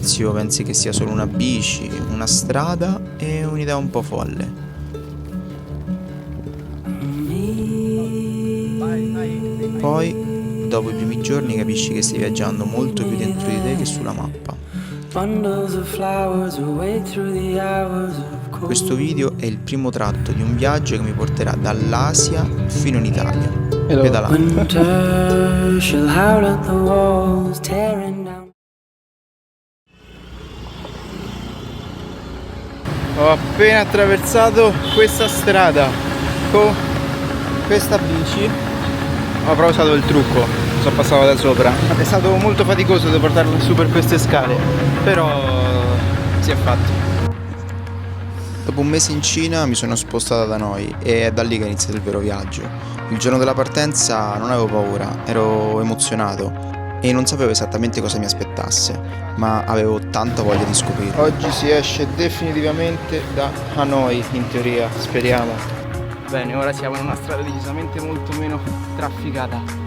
all'inizio pensi che sia solo una bici, una strada e un'idea un po' folle. Poi, dopo i primi giorni, capisci che stai viaggiando molto più dentro di te che sulla mappa. Questo video è il primo tratto di un viaggio che mi porterà dall'Asia fino in Italia, pedalando. Ho appena attraversato questa strada con questa bici. Ho proprio usato il trucco, sono passato da sopra. È stato molto faticoso da portarla su per queste scale, però si è fatto. Dopo un mese in Cina mi sono spostato da Hanoi e è da lì che è iniziato il vero viaggio. Il giorno della partenza non avevo paura, ero emozionato e non sapevo esattamente cosa mi aspettasse, ma avevo tanta voglia di scoprirlo. Oggi si esce definitivamente da Hanoi, in teoria, speriamo. Bene, ora siamo in una strada decisamente molto meno trafficata.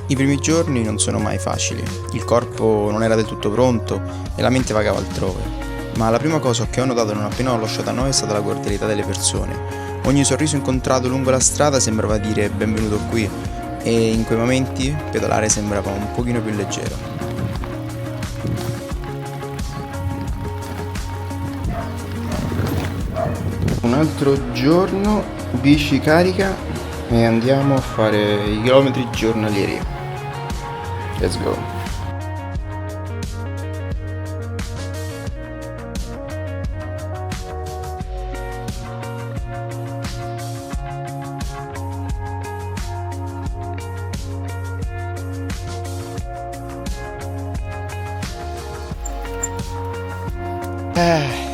I primi giorni non sono mai facili, il corpo non era del tutto pronto e la mente vagava altrove, ma la prima cosa che ho notato non appena ho lasciato noi è stata la cordialità delle persone. Ogni sorriso incontrato lungo la strada sembrava dire benvenuto qui e in quei momenti pedalare sembrava un pochino più leggero. Un altro giorno, bici carica e andiamo a fare i chilometri giornalieri. Let's go.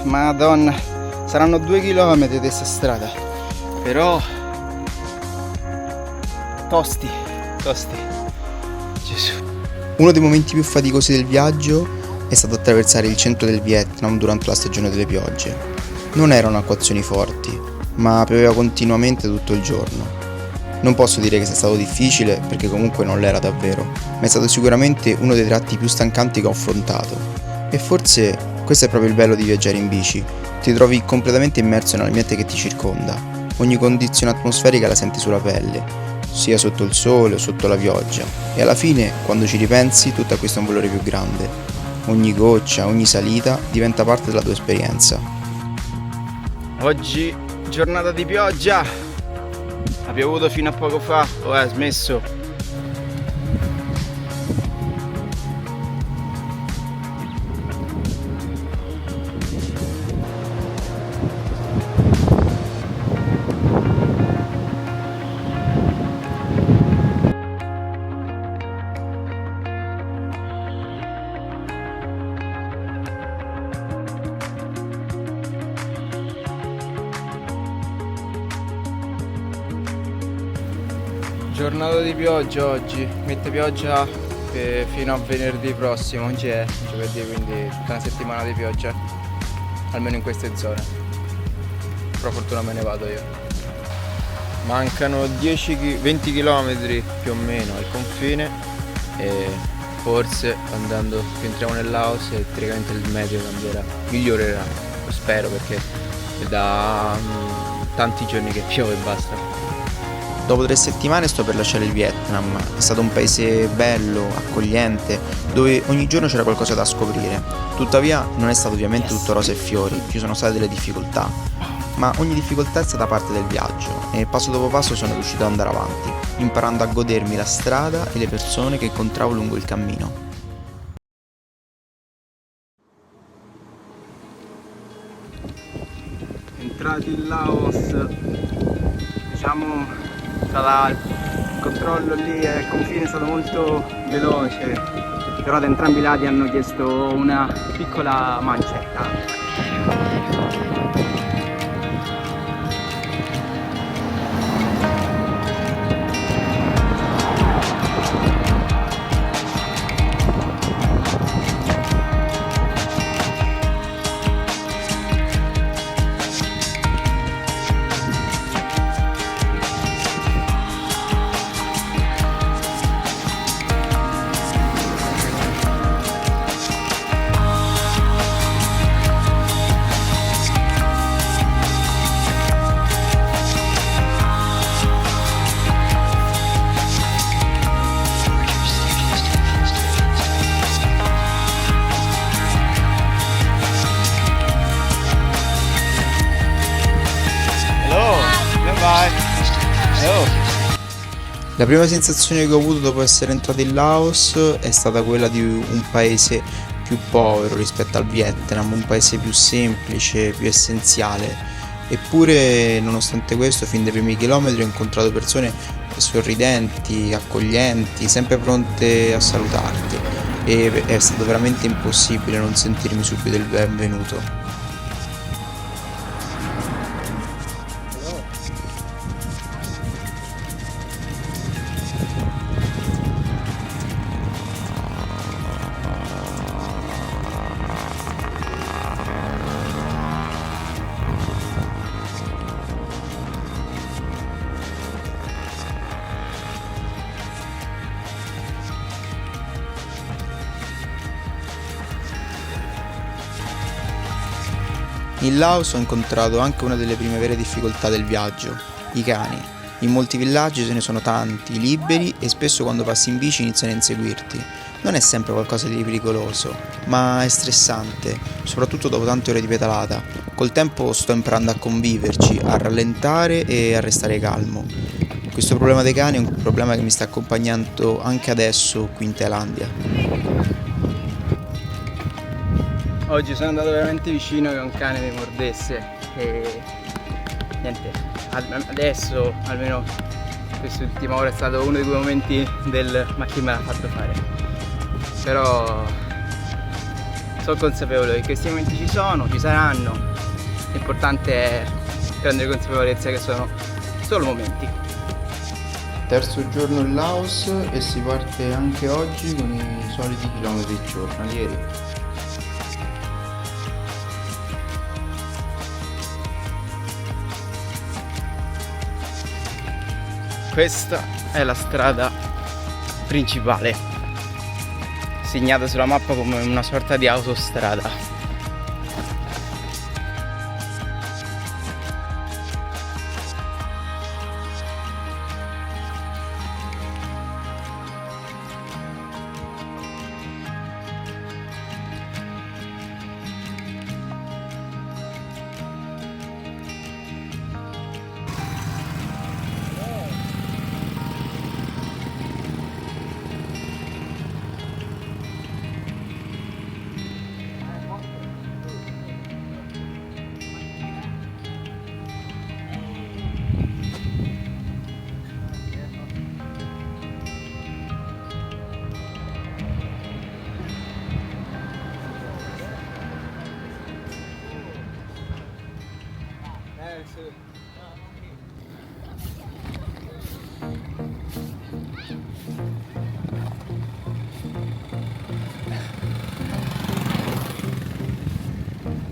Madonna, saranno 2 chilometri di questa strada, però tosti, Gesù. Uno dei momenti più faticosi del viaggio è stato attraversare il centro del Vietnam durante la stagione delle piogge. Non erano acquazzoni forti, ma pioveva continuamente tutto il giorno. Non posso dire che sia stato difficile, perché comunque non l'era davvero, ma è stato sicuramente uno dei tratti più stancanti che ho affrontato. E forse questo è proprio il bello di viaggiare in bici. Ti trovi completamente immerso nell'ambiente che ti circonda. Ogni condizione atmosferica la senti sulla pelle, sia sotto il sole o sotto la pioggia, e alla fine, quando ci ripensi, tutto acquista un valore più grande. Ogni goccia, ogni salita diventa parte della tua esperienza. Oggi giornata di pioggia, ha piovuto fino a poco fa, ha smesso. Giornata di pioggia oggi, mette pioggia fino a venerdì prossimo, oggi è giovedì, quindi tutta una settimana di pioggia, almeno in queste zone. Però fortuna me ne vado io. Mancano 20 km più o meno al confine e forse andando più entriamo nel Laos e teoricamente il meteo migliorerà, lo spero, perché è da tanti giorni che piove e basta. Dopo 3 settimane sto per lasciare il Vietnam. È stato un paese bello, accogliente, dove ogni giorno c'era qualcosa da scoprire. Tuttavia non è stato ovviamente tutto rose e fiori, ci sono state delle difficoltà, ma ogni difficoltà è stata parte del viaggio e passo dopo passo sono riuscito ad andare avanti, imparando a godermi la strada e le persone che incontravo lungo il cammino. entrati in Laos, diciamo il controllo lì al confine è stato molto veloce, però da entrambi i lati hanno chiesto una piccola mancetta. La prima sensazione che ho avuto dopo essere entrato in Laos è stata quella di un paese più povero rispetto al Vietnam, un paese più semplice, più essenziale. Eppure, nonostante questo, fin dai primi chilometri ho incontrato persone sorridenti, accoglienti, sempre pronte a salutarti, e è stato veramente impossibile non sentirmi subito il benvenuto. In Laos ho incontrato anche una delle prime vere difficoltà del viaggio, i cani. In molti villaggi ce ne sono tanti, liberi, e spesso quando passi in bici iniziano a inseguirti. Non è sempre qualcosa di pericoloso, ma è stressante, soprattutto dopo tante ore di pedalata. Col tempo sto imparando a conviverci, a rallentare e a restare calmo. Questo problema dei cani è un problema che mi sta accompagnando anche adesso qui in Thailandia. Oggi sono andato veramente vicino che un cane mi mordesse e niente, adesso almeno quest'ultima ora è stato uno di quei momenti del ma chi me l'ha fatto fare. Però sono consapevole che questi momenti ci saranno, l'importante è prendere consapevolezza che sono solo momenti. Terzo giorno in Laos e si parte anche oggi con i soliti chilometri giornalieri. Questa è la strada principale, segnata sulla mappa come una sorta di autostrada.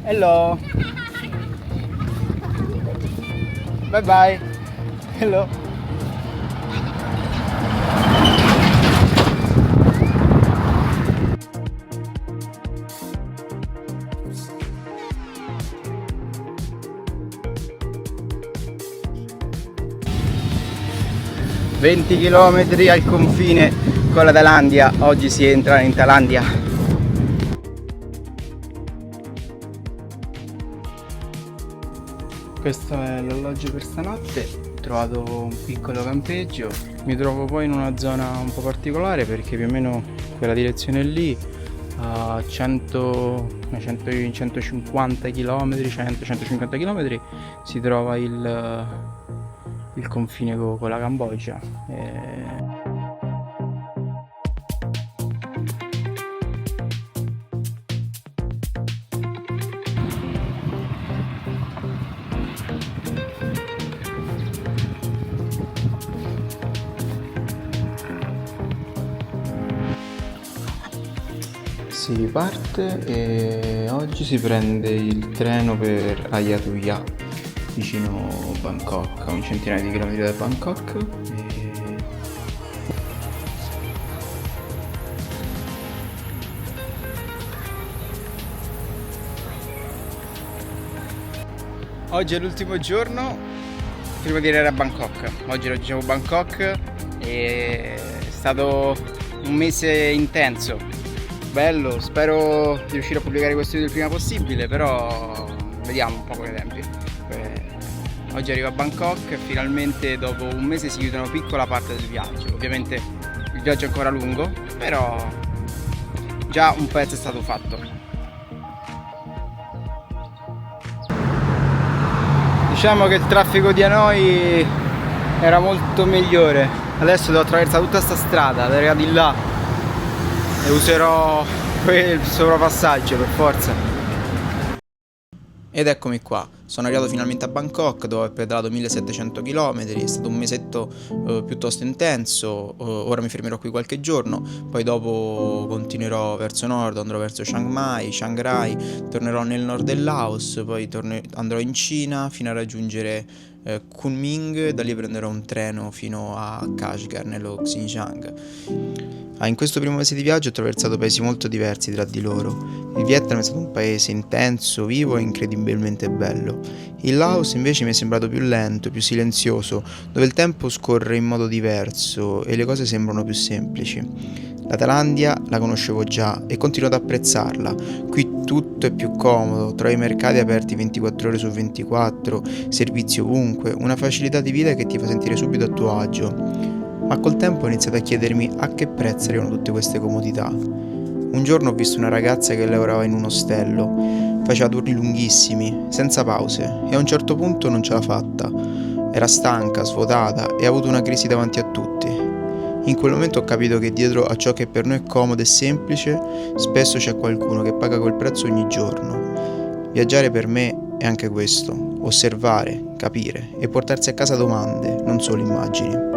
Hello. Bye bye. Hello. «20 chilometri al confine con la Thailandia, oggi si entra in Thailandia». Questo è l'alloggio per stanotte, ho trovato un piccolo campeggio, mi trovo poi in una zona un po' particolare perché più o meno quella direzione lì a 150 km, 100-150 km si trova il confine con la Cambogia. Si riparte e oggi si prende il treno per Ayutthaya, vicino Bangkok, a un centinaio di chilometri da Bangkok. Oggi è l'ultimo giorno prima di arrivare a Bangkok. Oggi raggiungiamo Bangkok e è stato un mese intenso. Bello, spero di riuscire a pubblicare questo video il prima possibile, però vediamo un po' con i tempi. Oggi arrivo a Bangkok e finalmente dopo un mese si chiude una piccola parte del viaggio. Ovviamente il viaggio è ancora lungo, però già un pezzo è stato fatto. Diciamo che il traffico di Hanoi era molto migliore. Adesso devo attraversare tutta sta strada, ad arrivare di là e userò quel sovrapassaggio per forza. Ed eccomi qua, sono arrivato finalmente a Bangkok dopo aver pedalato 1700 km, è stato un mesetto piuttosto intenso, ora mi fermerò qui qualche giorno, poi dopo continuerò verso nord, andrò verso Chiang Mai, Chiang Rai, tornerò nel nord del Laos, poi andrò in Cina fino a raggiungere Kunming, da lì prenderò un treno fino a Kashgar nello Xinjiang. In questo primo mese di viaggio ho attraversato paesi molto diversi tra di loro. Il Vietnam è stato un paese intenso, vivo e incredibilmente bello. Il Laos invece mi è sembrato più lento, più silenzioso, dove il tempo scorre in modo diverso e le cose sembrano più semplici. La Thailandia la conoscevo già e continuo ad apprezzarla. Qui tutto è più comodo, trovi mercati aperti 24 ore su 24, servizi ovunque, una facilità di vita che ti fa sentire subito a tuo agio. Ma col tempo ho iniziato a chiedermi a che prezzo arrivano tutte queste comodità. Un giorno ho visto una ragazza che lavorava in un ostello, faceva turni lunghissimi, senza pause, e a un certo punto non ce l'ha fatta. Era stanca, svuotata e ha avuto una crisi davanti a tutti. In quel momento ho capito che dietro a ciò che per noi è comodo e semplice, spesso c'è qualcuno che paga quel prezzo ogni giorno. Viaggiare per me è anche questo, osservare, capire e portarsi a casa domande, non solo immagini.